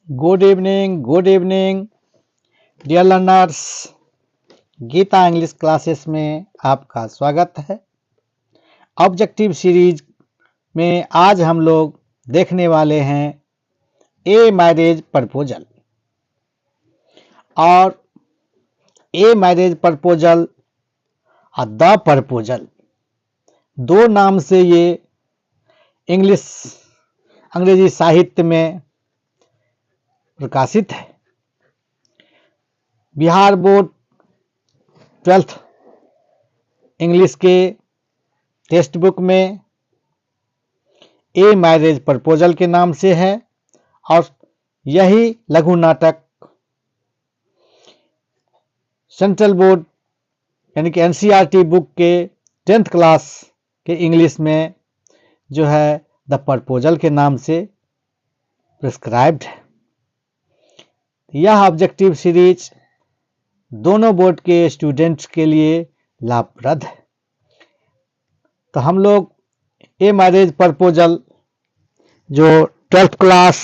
Good evening dear learners. Geeta English classes में आपका स्वागत है। ऑब्जेक्टिव सीरीज में आज हम लोग देखने वाले हैं ए मैरिज प्रपोजल। और ए मैरिज प्रपोजल और द प्रपोजल दो नाम से ये अंग्रेजी साहित्य में प्रकाशित है। बिहार बोर्ड 12th इंग्लिश के टेक्स्ट बुक में ए मैरिज प्रपोजल के नाम से है और यही लघु नाटक सेंट्रल बोर्ड यानी कि एनसीईआरटी बुक के 10th क्लास के इंग्लिश में जो है द प्रपोजल के नाम से प्रिस्क्राइब्ड है। यह ऑब्जेक्टिव सीरीज दोनों बोर्ड के स्टूडेंट्स के लिए लाभप्रद है। तो हम लोग ए मैरिज प्रपोजल जो 12th क्लास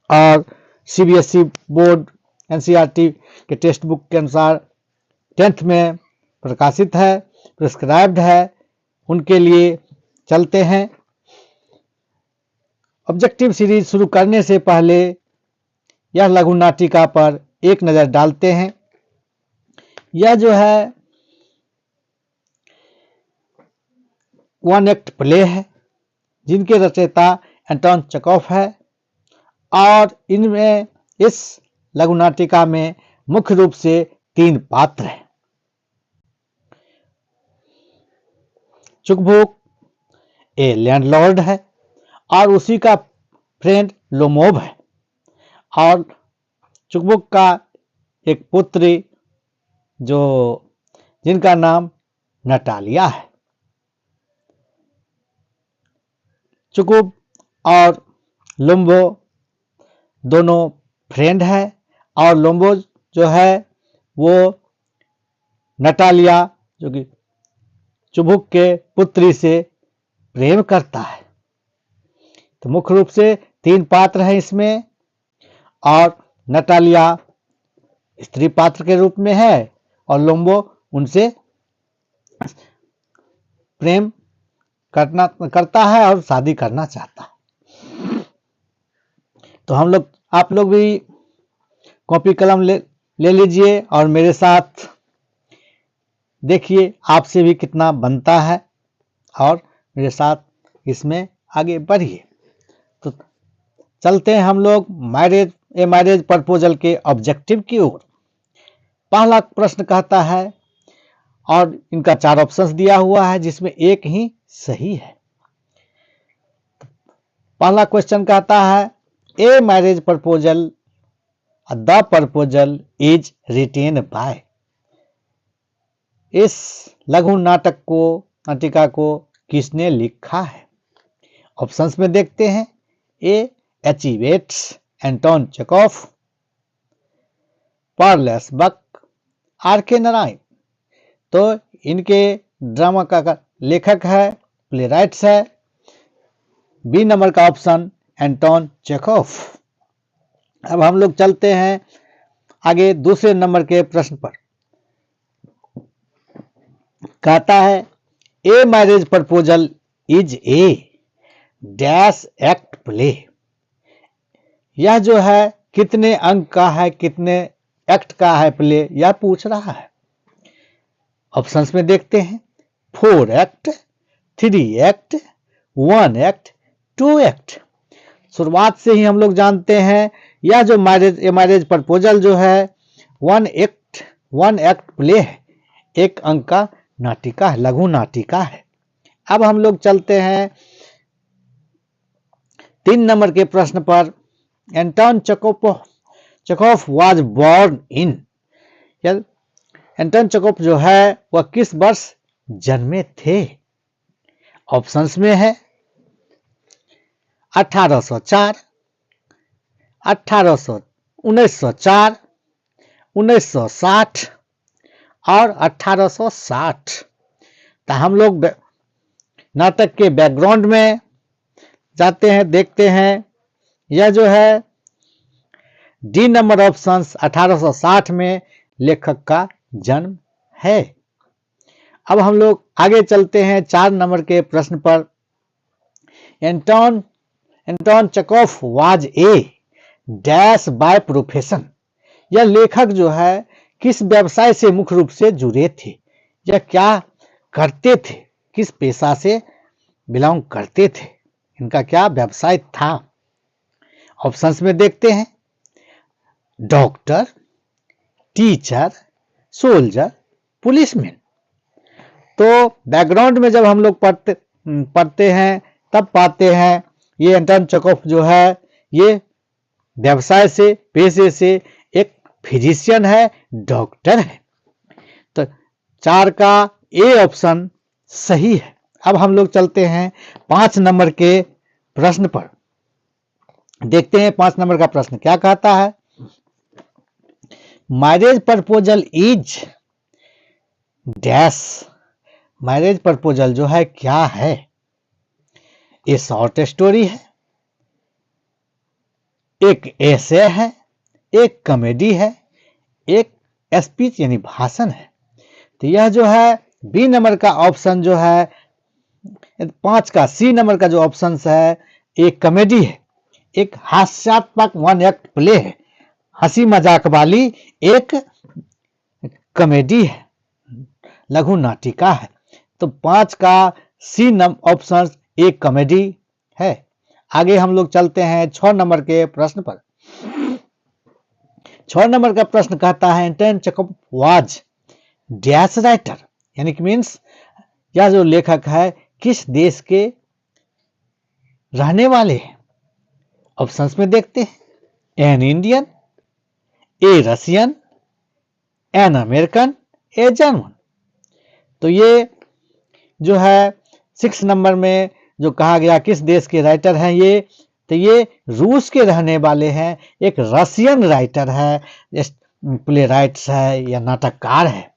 और सीबीएसई बोर्ड एनसीईआरटी के टेक्स्ट बुक के अनुसार 10th में प्रकाशित है, प्रिस्क्राइब्ड है, उनके लिए चलते हैं। ऑब्जेक्टिव सीरीज शुरू करने से पहले यह लघु नाटिका पर एक नज़र डालते हैं। यह जो है वन एक्ट प्ले है जिनके रचयिता एंटोन चेखव है और इनमें इस लघु नाटिका में मुख्य रूप से 3 पात्र हैं। चुकभुक ए लैंडलॉर्ड है और उसी का फ्रेंड लोमोव है और चुकभुक का एक पुत्री जिनका नाम नटालिया है। चुकुब और लोम्बो दोनों फ्रेंड है और लोम्बो जो है वो नटालिया जो कि चुबुक के पुत्री से प्रेम करता है। तो मुख्य रूप से 3 पात्र हैं इसमें और नटालिया स्त्री पात्र के रूप में है और लोम्बो उनसे प्रेम करता है और शादी करना चाहता है। तो आप लोग भी कॉपी कलम ले लीजिए और मेरे साथ देखिए आपसे भी कितना बनता है और मेरे साथ इसमें आगे बढ़िए। तो चलते हैं हम लोग ए मैरिज प्रपोजल के ऑब्जेक्टिव की ओर। पहला प्रश्न कहता है और इनका 4 ऑप्शंस दिया हुआ है जिसमें एक ही सही है। पहला क्वेश्चन कहता है a marriage proposal the proposal is written by. इस लघु नाटिका को किसने लिखा है? ऑप्शंस में देखते हैं। ए एच.ई. वेट्स, एंटोन चेखव, पार्लेस बक, आर.के. नारायण। तो इनके ड्रामा का लेखक है, प्ले राइट्स है बी नंबर का ऑप्शन एंटोन चेखव। अब हम लोग चलते हैं आगे दूसरे नंबर के प्रश्न पर। कहता है a marriage proposal is a dash act play. यह जो है कितने अंक का है, कितने एक्ट का है प्ले, यह पूछ रहा है। ऑप्शंस में देखते हैं। 4 एक्ट, 3 एक्ट, 1 एक्ट, 2 एक्ट। शुरुआत से ही हम लोग जानते हैं यह जो मैरिज प्रपोजल जो है 1 एक्ट प्ले है, 1 अंक का नाटिका है, लघु नाटिका है। अब हम लोग चलते हैं 3 नंबर के प्रश्न पर। Anton Chekhov was born in. Anton Chekhov जो है वह किस वर्ष जन्मे थे? ऑप्शंस में है 1804, 1904, 1960 और 1860। तो हम लोग नाटक के बैकग्राउंड में जाते हैं, देखते हैं। यह जो है डी नंबर ऑप्शंस 1860 में लेखक का जन्म है। अब हम लोग आगे चलते हैं 4 नंबर के प्रश्न पर। Anton Chekhov was a dash by profession. यह लेखक जो है किस व्यवसाय से मुख्य रूप से जुड़े थे, या क्या करते थे, किस पेशा से बिलोंग करते थे, इनका क्या व्यवसाय था। ऑप्शंस में देखते हैं, डॉक्टर, टीचर, सोल्जर, पुलिसमैन। तो बैकग्राउंड में जब हम लोग पढ़ते हैं तब पाते हैं ये एंटोन चेखोव जो है ये व्यवसाय से, पेशे से एक फिजिशियन है, डॉक्टर है। तो 4 का ए ऑप्शन सही है। अब हम लोग चलते हैं 5 नंबर के प्रश्न पर। देखते हैं 5 नंबर का प्रश्न क्या कहता है। Marriage proposal is dash. Marriage proposal जो है क्या है। ये शॉर्ट स्टोरी है, एक एसे है, एक कॉमेडी है, एक स्पीच यानी भाषण है। तो यह जो है बी नंबर का ऑप्शन जो है 5 का सी नंबर का जो ऑप्शन है एक कॉमेडी है, एक हास्यात्मक वन एक्ट प्ले है, हंसी मजाक वाली एक कॉमेडी है, लघु नाटिका है। तो 5 का सी ऑप्शन एक कॉमेडी है। आगे हम लोग चलते हैं 6 नंबर के प्रश्न पर। 6 नंबर का प्रश्न कहता है Anton Chekhov was dash writer, यानी कि मीन्स यह जो लेखक है किस देश के रहने वाले हैं। ऑप्शंस में देखते हैं, an Indian, A Russian, an American, a German. तो ये जो है 6 नंबर में जो कहा गया किस देश के राइटर हैं ये, तो ये रूस के रहने वाले हैं, एक रशियन राइटर है, प्ले राइट्स है या नाटककार है।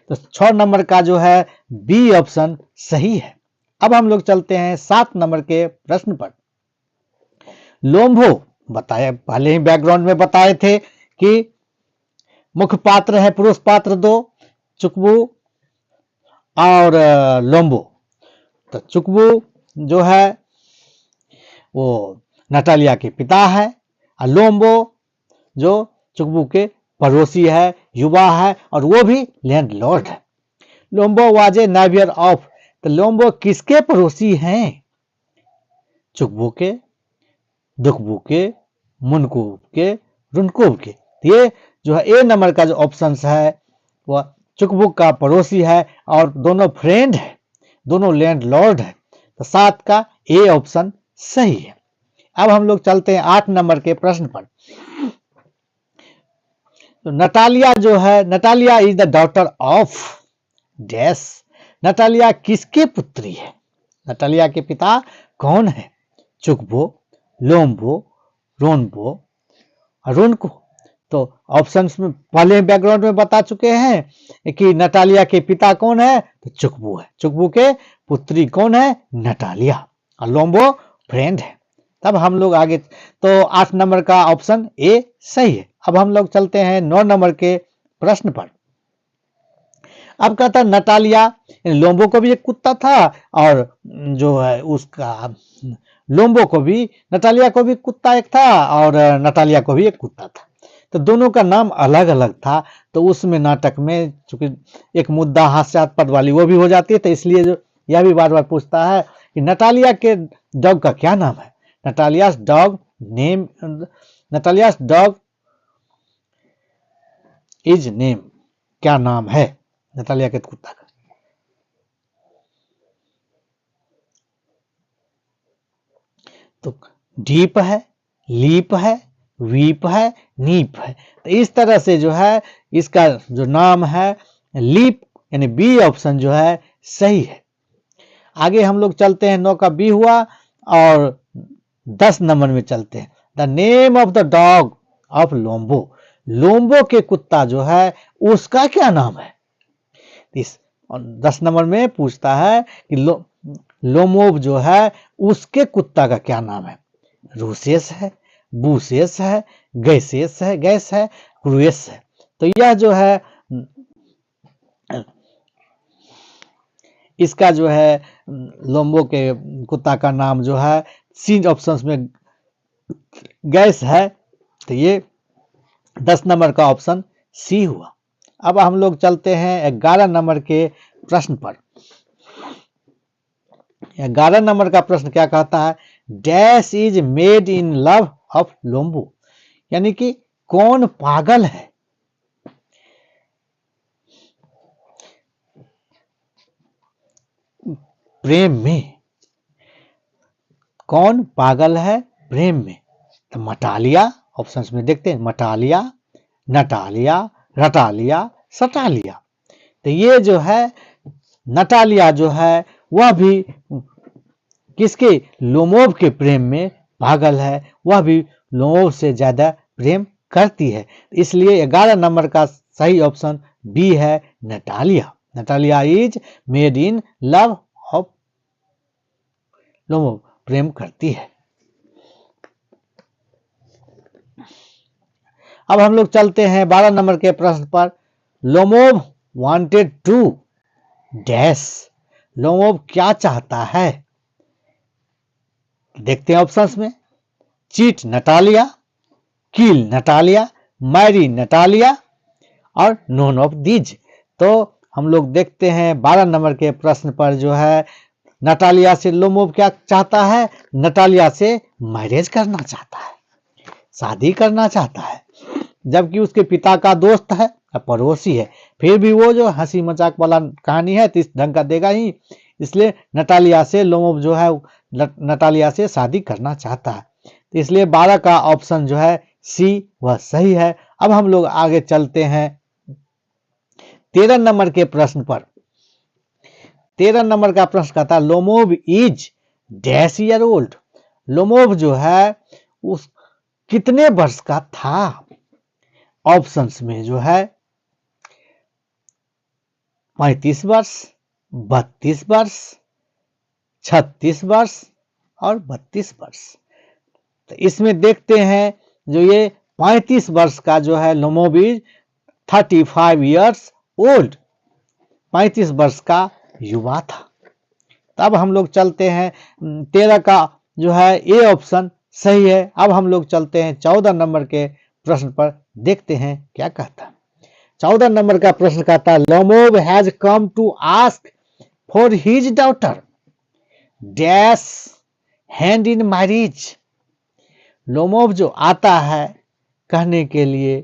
तो 6 नंबर का जो है बी ऑप्शन सही है। अब हम लोग चलते हैं 7 नंबर के प्रश्न पर। लोम्बो बताया, पहले ही बैकग्राउंड में बताए थे कि मुख्य पात्र है पुरुष पात्र 2, चुकबू और लोम्बो। तो चुकबू जो है वो नटालिया के पिता है, और लोम्बो जो चुकबू के पड़ोसी है, युवा है, और वो भी लैंडलॉर्ड है। Lombo was a Navier of. तो लोम्बो किसके पड़ोसी हैं, चुकबू के, दुकबू के, मुनकुब के, रुनकुब के। ये जो है ए नंबर का जो ऑप्शन है वह चुकबू का पड़ोसी है और दोनों फ्रेंड है, दोनों लैंडलॉर्ड है। तो 7 का ए ऑप्शन सही है। अब हम लोग चलते हैं 8 नंबर के प्रश्न पर। तो नटालिया जो है, Natalia is the daughter of dash. Natalia किसके पुत्री है, नटालिया के पिता कौन है, चुकबो, लोम्बो, रोनबो, रुनको। तो ऑप्शंस में पहले बैकग्राउंड में बता चुके हैं कि नटालिया के पिता कौन है, तो चुकबू है, चुकबू के पुत्री कौन है, नटालिया, और लोम्बो फ्रेंड है। तब हम लोग आगे, तो 8 नंबर का ऑप्शन ए सही है। अब हम लोग चलते हैं 9 नंबर के प्रश्न पर। अब कहता है नटालिया, लोम्बो को भी एक कुत्ता था, और जो है उसका लोम्बो को भी, नटालिया को भी कुत्ता एक था, और नटालिया को भी एक कुत्ता था। तो दोनों का नाम अलग अलग था। तो उसमें नाटक में चूंकि एक मुद्दा हास्यास्पद वाली वो भी हो जाती है, तो इसलिए जो यह भी बार बार पूछता है कि नटालिया के डॉग का क्या नाम है। Natalia's dog name, Natalia's dog is name, क्या नाम है नटालिया के कुत्ता का। तो डीप है, लीप है, वीप है, नीप है। तो इस तरह से जो है इसका जो नाम है लीप, यानी बी ऑप्शन जो है सही है। आगे हम लोग चलते हैं, 9 का बी हुआ, और 10 नंबर में चलते हैं। The name of the dog of Lombo. Lombo के कुत्ता जो है उसका क्या नाम है। इस 10 नंबर में पूछता है कि लोमोब जो है उसके कुत्ता का क्या नाम है। रूसेस है, बूसेस है, गैस है, क्रूएस है। तो यह जो है इसका जो है लोम्बो के कुत्ता का नाम जो है सी ऑप्शंस में गैस है। तो ये 10 नंबर का ऑप्शन सी हुआ। अब हम लोग चलते हैं 11 नंबर के प्रश्न पर। 11 नंबर का प्रश्न क्या कहता है, dash is made in love of Lombo, यानी कि कौन पागल है, प्रेम में, कौन पागल है प्रेम में। तो मटालिया, ऑप्शंस में देखते हैं, मटालिया, नटालिया, रटालिया, सटालिया। तो ये जो है नटालिया जो है वह भी किसके, लोमोव के प्रेम में पागल है, वह भी लोमोव से ज्यादा प्रेम करती है। इसलिए 11 नंबर का सही ऑप्शन बी है, Natalia. Natalia is made in love of Lomov, प्रेम करती है। अब हम लोग चलते हैं 12 नंबर के प्रश्न पर। Lomov wanted to dash, Lomov क्या चाहता है, देखते हैं ऑप्शंस में, cheat Natalia, kill Natalia, marry Natalia और नोन ऑफ दीज। तो हम लोग देखते हैं 12 नंबर के प्रश्न पर जो है नटालिया से लोमोव क्या चाहता है, नटालिया से मैरिज करना चाहता है, शादी करना चाहता है, जबकि उसके पिता का दोस्त है, पड़ोसी है। फिर भी वो जो हंसी मजाक वाला कहानी है तो इस ढंग का देगा ही, इसलिए नटालिया से लोमोव जो है नटालिया से शादी करना चाहता है। तो इसलिए 12 का ऑप्शन जो है सी वह सही है। अब हम लोग आगे चलते हैं 13 नंबर के प्रश्न पर। 13 नंबर का प्रश्न कहता है Lomov is dash year old, Lomov जो है उस कितने वर्ष का था। ऑप्शंस में जो है 35 वर्ष, 32 वर्ष, 36 वर्ष और 32 वर्ष। तो इसमें देखते हैं जो ये 35 वर्ष का जो है लोमोव इज 35 इयर्स ओल्ड, 35 वर्ष का युवा था। तब हम लोग चलते हैं 13 का जो है ए ऑप्शन सही है। अब हम लोग चलते हैं 14 नंबर के प्रश्न पर, देखते हैं क्या कहता है। 14 नंबर का प्रश्न कहता है Lomov has come to ask for his daughter dash hand in marriage, Lomov जो आता है कहने के लिए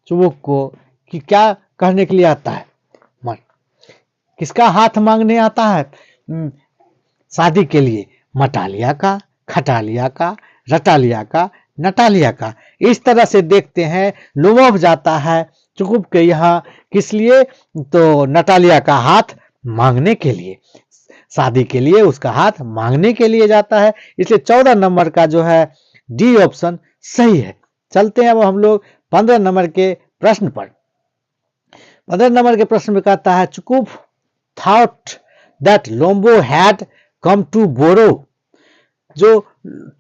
चुबुक को कि क्या कहने के लिए आता है, किसका हाथ मांगने आता है, शादी के लिए, मटालिया का, खटालिया का, रटालिया का, नटालिया का। इस तरह से देखते हैं लोमोव जाता है चुकुब के यहाँ किस लिए, तो नटालिया का हाथ मांगने के लिए, शादी के लिए उसका हाथ मांगने के लिए जाता है। इसलिए 14 नंबर का जो है डी ऑप्शन सही है। चलते हैं अब हम लोग 15 नंबर के प्रश्न पर। 15 नंबर के प्रश्न में कहता है चुकुब थॉट दैट लोम्बो हैड कम टू बोरो, जो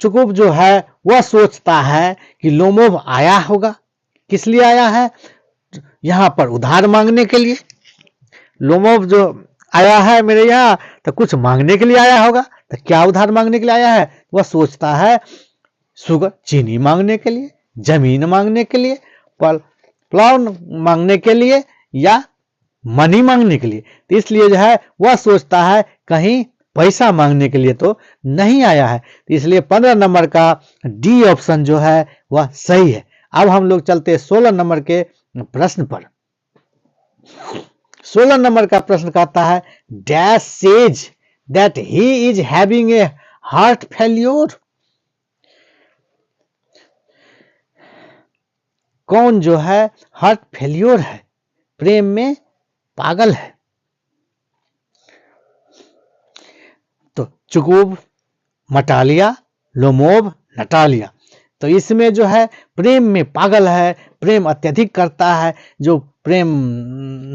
चुकुब जो है वह सोचता है कि लोमोव आया होगा, किस लिए आया है, यहां पर उधार मांगने के लिए। लोमोव जो आया है मेरे यहाँ तो कुछ मांगने के लिए आया होगा। तो क्या उधार मांगने के लिए आया है, वह सोचता है शुगर चीनी मांगने के लिए, जमीन मांगने के लिए, प्लाव मांगने के लिए या मनी मांगने के लिए। तो इसलिए जो है वह सोचता है कहीं पैसा मांगने के लिए तो नहीं आया है। तो इसलिए 15 नंबर का डी ऑप्शन जो है वह सही है। अब हम लोग चलते हैं 16 नंबर के प्रश्न पर। 16 नंबर का प्रश्न कहता है dash says that he is having a heart failure, कौन जो है हार्ट फेल्योर है, प्रेम में पागल है। तो चुकुब, मटालिया, लोमोव, नटालिया। तो इसमें जो है प्रेम में पागल है, प्रेम अत्यधिक करता है, जो प्रेम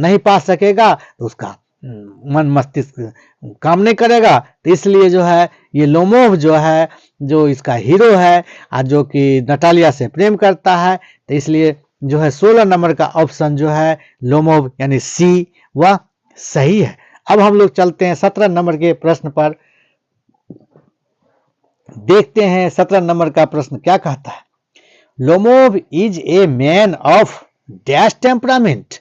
नहीं पा सकेगा तो उसका मन मस्तिष्क काम नहीं करेगा। तो इसलिए जो है ये लोमोव जो है, जो इसका हीरो है और जो कि नटालिया से प्रेम करता है, तो इसलिए जो है 16 नंबर का ऑप्शन जो है लोमोव यानी सी वह सही है। अब हम लोग चलते हैं 17 नंबर के प्रश्न पर, देखते हैं 17 नंबर का प्रश्न क्या कहता है। Lomov is a man of dash temperament.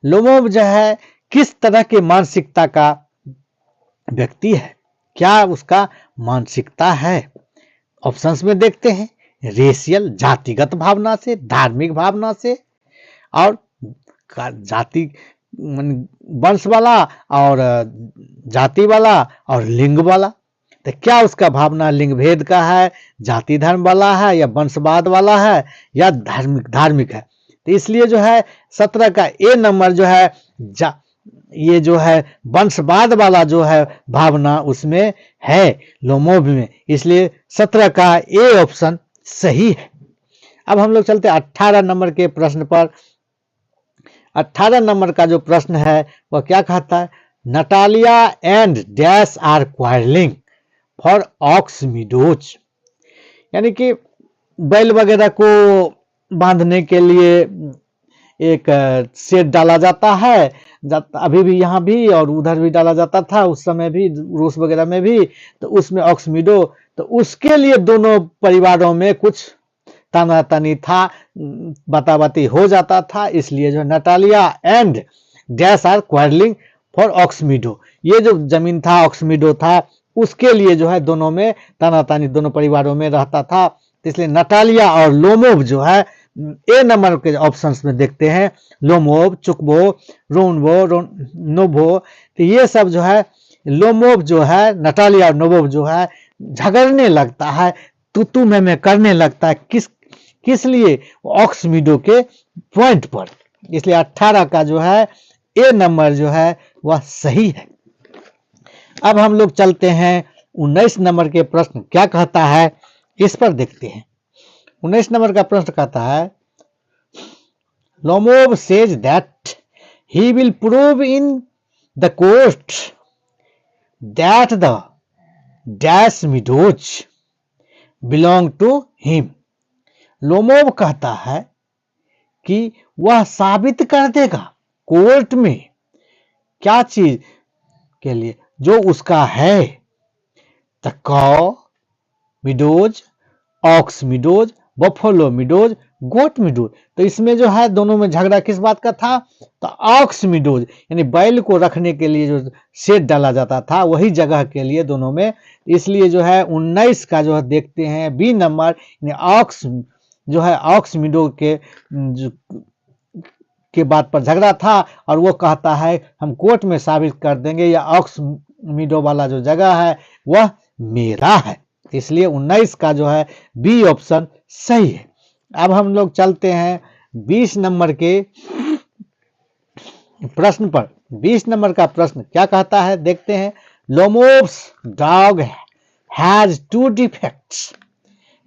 Lomov जो है किस तरह के मानसिकता का व्यक्ति है, क्या उसका मानसिकता है। ऑप्शंस में देखते हैं, रेशियल जातिगत भावना से, धार्मिक भावना से, और जाति वंश वाला, और जाति वाला, और लिंग वाला। तो क्या उसका भावना लिंग भेद का है, जाति धर्म वाला है, या वंशवाद वाला है, या धार्मिक है। तो इसलिए जो है 17 का ए नंबर जो है ये जो है वंशवाद वाला जो है भावना उसमें है लोमोव में, इसलिए 17 का ए ऑप्शन सही है। अब हम लोग चलते 18 नंबर के प्रश्न पर। 18 नंबर का जो प्रश्न है वह क्या कहता है। Natalia and dash are quarrelling for ox meadows, यानी कि बैल वगैरह को बांधने के लिए एक शेड डाला जाता है, अभी भी यहाँ भी और उधर भी डाला जाता था, उस समय भी रूस वगैरह में भी। तो उसमें ऑक्समिडो, तो उसके लिए दोनों परिवारों में कुछ तानातानी था, बाताबाती हो जाता था, इसलिए जो Natalia and dash are quarrelling for ox meadow, ये जो जमीन था ऑक्समिडो था, उसके लिए जो है दोनों में तानातानी दोनों परिवारों में रहता था। इसलिए नटालिया और लोमोव जो है ए नंबर के ऑप्शंस में देखते हैं, लोमोव, चुकबो, रोनबो, नोबो, तो ये सब जो है लोमोव जो है नटालिया और नोबोव जो है झगड़ने लगता है, तू मैं करने लगता है, किस लिए, ऑक्समिडो के पॉइंट पर। इसलिए 18 का जो है ए नंबर जो है वह सही है। अब हम लोग चलते हैं 19 नंबर के प्रश्न क्या कहता है, इस पर देखते हैं। 19 नंबर का प्रश्न कहता है, Lomov says that he will prove in the court that the dash meadows belong to him. Lomov कहता है कि वह साबित कर देगा कोर्ट में क्या चीज के लिए, जो उसका है, the cow meadows, ox meadows, buffalo meadows, goat meadows. तो इसमें जो है दोनों में झगड़ा किस बात का था, तो ऑक्स मिडोज यानी बैल को रखने के लिए जो शेड डाला जाता था वही जगह के लिए दोनों में। इसलिए जो है 19 का जो है देखते हैं बी नंबर, यानी ऑक्स जो है ऑक्स मिडो के बात पर झगड़ा था, और वो कहता है हम कोर्ट में साबित कर देंगे या ऑक्स मिडो वाला जो जगह है वह मेरा है। इसलिए 19 का जो है बी ऑप्शन सही है। अब हम लोग चलते हैं 20 नंबर के प्रश्न पर। 20 नंबर का प्रश्न क्या कहता है, देखते हैं। लोमोव्स डॉग हैज 2 डिफेक्ट्स।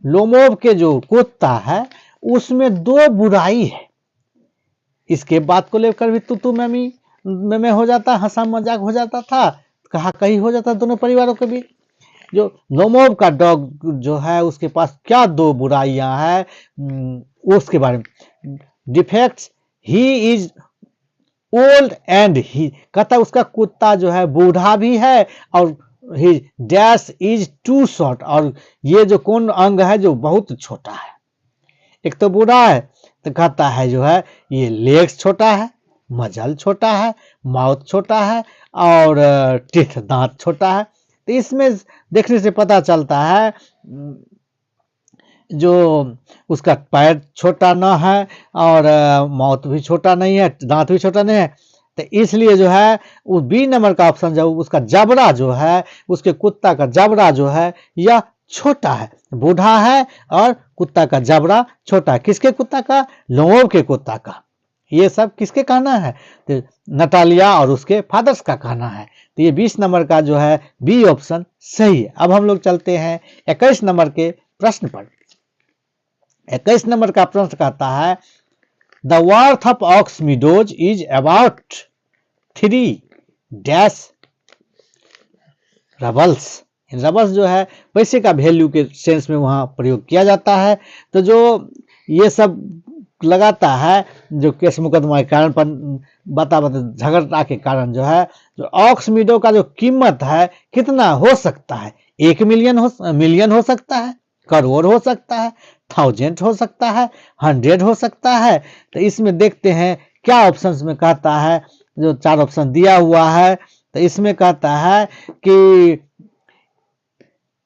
लोमोव के जो कुत्ता है उसमें 2 बुराई है। इसके बात को लेकर भी तू मैं हो जाता, हंसा मजाक हो जाता था, कहा कहीं हो जाता दोनों परिवारों के बीच। जो लोमोव का डॉग जो है उसके पास क्या 2 बुराइयां हैं उसके बारे में। Defects, he is old and he, कहता उसका कुत्ता जो है बूढ़ा भी है, और he dash is too short, और ये जो कौन अंग है जो बहुत छोटा है। एक तो बूढ़ा है, तो कहता है जो है ये लेग्स छोटा है, मजल छोटा है, माउथ छोटा है, और टीथ दांत छोटा है। तो इसमें देखने से पता चलता है जो उसका पैर छोटा ना है, और माउथ भी छोटा नहीं है, दांत भी छोटा नहीं है। तो इसलिए जो है वो बी नंबर का ऑप्शन जो उसका जबड़ा जो है, उसके कुत्ता का जबड़ा जो है यह छोटा है, बूढ़ा है और कुत्ता का जबड़ा छोटा है। किसके कुत्ता का, लोमोव के कुत्ता का। ये सब किसके कहना है, तो नटालिया और उसके फादर्स का कहना है। तो ये 20 नंबर का जो है बी ऑप्शन सही है। अब हम लोग चलते हैं 21 नंबर के प्रश्न पर। 21 नंबर का प्रश्न कहता है, the worth of ox meadows is about 3 dash roubles. Roubles जो है पैसे का वैल्यू के सेंस में वहां प्रयोग किया जाता है। तो जो ये सब लगाता है, जो केस मुकदमा के कारण बता झगड़ा के कारण जो है, जो ऑक्स मीडो का जो कीमत है कितना हो सकता है, 1 मिलियन हो सकता है, करोड़ हो सकता है, 1000 हो सकता है, 100 हो सकता है। तो इसमें देखते हैं क्या ऑप्शंस में कहता है, जो 4 ऑप्शन दिया हुआ है। तो इसमें कहता है कि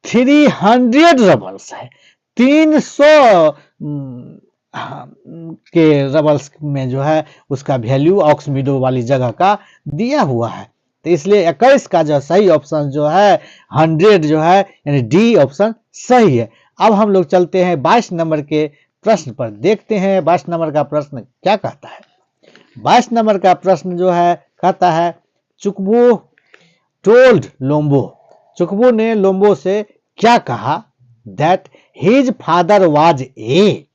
300 रबल्स है, 300 के रबल्स में जो है उसका वैल्यू ऑक्समीडो वाली जगह का दिया हुआ है। तो इसलिए 21 का जो सही ऑप्शन जो है 100 जो है, यानी डी ऑप्शन सही है। अब हम लोग चलते हैं 22 नंबर के प्रश्न पर, देखते हैं 22 नंबर का प्रश्न क्या कहता है। 22 नंबर का प्रश्न जो है कहता है, चुकबू टोल्ड लोम्बो, चुकबू ने लोम्बो से क्या कहा, that his father was a.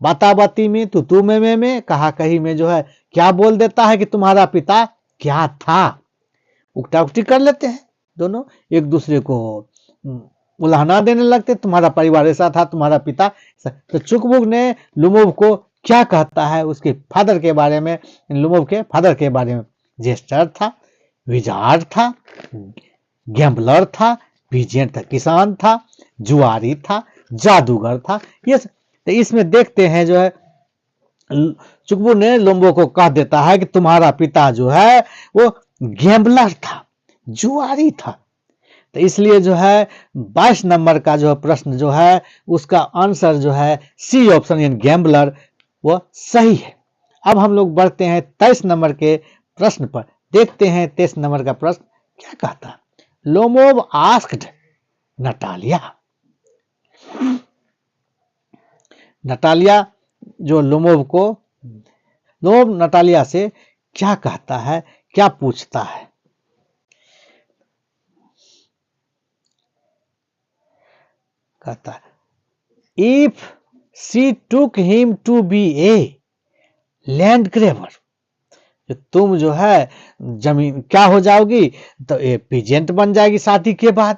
बाताबाती में, तू में, कहा कही में जो है क्या बोल देता है कि तुम्हारा पिता क्या था। उकटा उकटी कर लेते हैं दोनों, एक दूसरे को उलाहना देने लगते, तुम्हारा परिवार ऐसा था, तुम्हारा पिता। तो चुकबुक ने लुमोव को क्या कहता है उसके फादर के बारे में, लुमोव के फादर के बारे में, जेस्टर था, विजार्ड था, गैम्बलर था, पीजेंट था, किसान था, जुआरी था, जादूगर था। ये तो इसमें देखते हैं जो है चुकबू ने लोम्बो को कह देता है कि तुम्हारा पिता जो है वो गैम्बलर था, जुआरी था। तो इसलिए जो है 22 नंबर का जो प्रश्न जो है उसका आंसर जो है सी ऑप्शन यानी गैम्बलर वो सही है। अब हम लोग बढ़ते हैं 23 नंबर के प्रश्न पर, देखते हैं 23 नंबर का प्रश्न क्या कहता है। लोमोव आस्क्ड नटालिया, नटालिया जो लोमोव नटालिया से क्या कहता है, क्या पूछता है। कहता है if she took him to be a land grabber, तुम जो है जमीन क्या हो जाओगी, तो ये पीजेंट बन जाएगी, शादी के बाद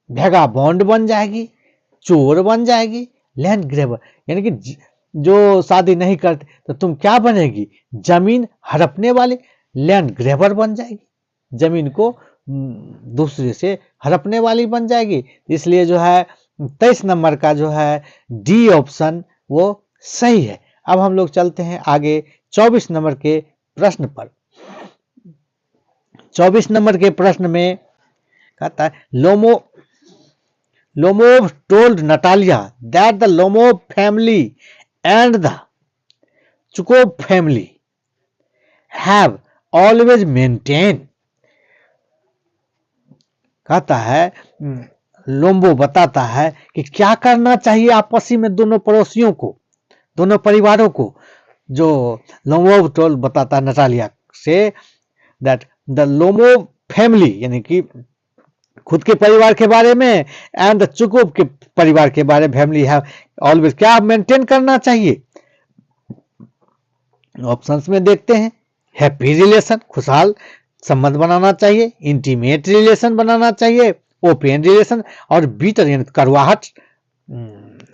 भेगा बॉन्ड बन जाएगी, चोर बन जाएगी, लैंड ग्रेबर यानी कि जो शादी नहीं करते तो तुम क्या बनेगी, जमीन हड़पने वाले, लैंड ग्रेबर बन जाएगी, जमीन को दूसरे से हड़पने वाली बन जाएगी। इसलिए जो है 23 नंबर का जो है डी ऑप्शन वो सही है। अब हम लोग चलते हैं आगे 24 नंबर के प्रश्न पर। 24 नंबर के प्रश्न में कहता है Lomov told Natalia that the Lomov family and the Chukov family have always maintain. कहता है लोम्बो बताता है कि क्या करना चाहिए आपसी में दोनों पड़ोसियों को, दोनों परिवारों को। जो लोमोव टोल बताता है Natalia say that the Lomov family यानी कि खुद के परिवार के बारे में, एंड द चुकोव के परिवार के बारे में, फैमिली है ऑलवेज क्या मेंटेन करना चाहिए। ऑप्शंस में देखते हैं, हैप्पी रिलेशन खुशहाल संबंध बनाना चाहिए, इंटीमेट रिलेशन बनाना चाहिए, ओपन रिलेशन, और बीटर यानी करवाहट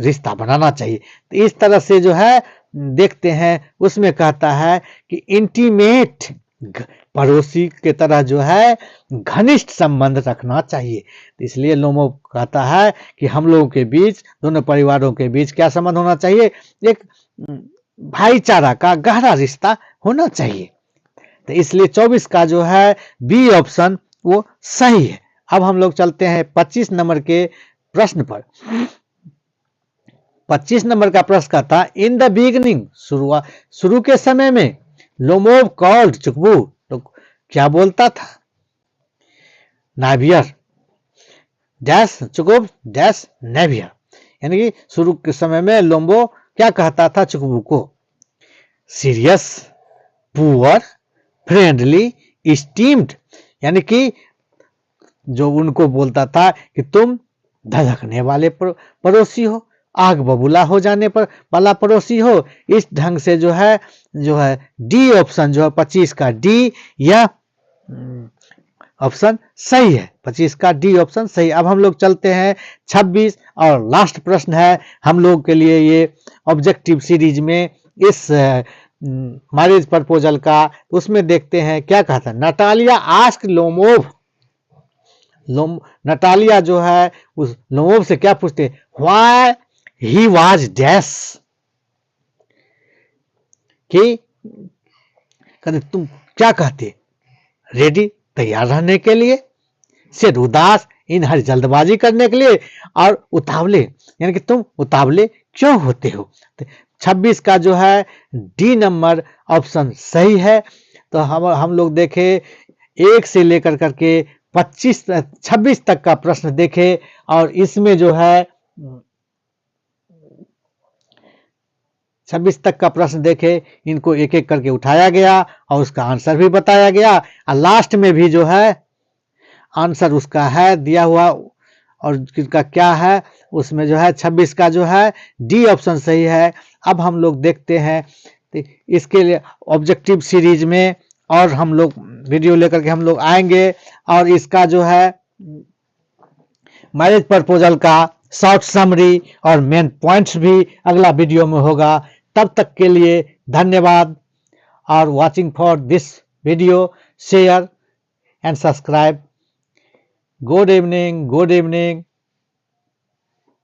रिश्ता बनाना चाहिए। तो इस तरह से जो है देखते हैं, उसमें कहता है कि इंटीमेट पड़ोसी के तरह जो है घनिष्ठ संबंध रखना चाहिए। तो इसलिए लोमोव कहता है कि हम लोगों के बीच, दोनों परिवारों के बीच क्या संबंध होना चाहिए, एक भाईचारा का गहरा रिश्ता होना चाहिए। तो इसलिए 24 का जो है बी ऑप्शन वो सही है। अब हम लोग चलते हैं 25 नंबर के प्रश्न पर। 25 नंबर का प्रश्न का था इन द बिगनिंग, शुरू के समय में लोमोव कॉल्ड चुकबू, तो क्या बोलता था, नावियर डैश चुकबू डैश नेवियर, यानी कि शुरू के समय में लोम्बो क्या कहता था चुकबू को, सीरियस, पुअर, फ्रेंडली, स्टीम्ड, यानी कि जो उनको बोलता था कि तुम धधकने वाले पड़ोसी हो, आग बबूला हो जाने पर वाला पड़ोसी हो। इस ढंग से जो है डी ऑप्शन जो है 25 का डी, यह ऑप्शन सही है। 25 का डी ऑप्शन सही। अब हम लोग चलते हैं 26 और लास्ट प्रश्न है हम लोग के लिए ये ऑब्जेक्टिव सीरीज में इस मैरिज प्रपोजल का। उसमें देखते हैं क्या कहता है। नटालिया आस्क लोमोव, नटालिया जो है उस लोमोव से क्या पूछते, व्हाई ही वाज डैश, कि कहते तुम क्या कहते, रेडी तैयार रहने के लिए, से उदास इन हर जल्दबाजी करने के लिए, और उतावले यानी कि तुम उतावले क्यों होते हो। 26 का जो है डी नंबर ऑप्शन सही है। तो हम लोग देखे 1 से लेकर करके 26 तक का प्रश्न देखे, और इसमें जो है 26 तक का प्रश्न देखे, इनको एक एक करके उठाया गया और उसका आंसर भी बताया गया, और लास्ट में भी जो है आंसर उसका है दिया हुआ, और किसका क्या है उसमें जो है 26 का जो है डी ऑप्शन सही है। अब हम लोग देखते हैं इसके लिए ऑब्जेक्टिव सीरीज में, और हम लोग वीडियो लेकर के हम लोग आएंगे, और इसका जो है मैरिज प्रपोजल का शॉर्ट समरी और मेन पॉइंट्स भी अगला वीडियो में होगा। तब तक के लिए धन्यवाद, और watching for this video, share and subscribe. Good evening, good evening.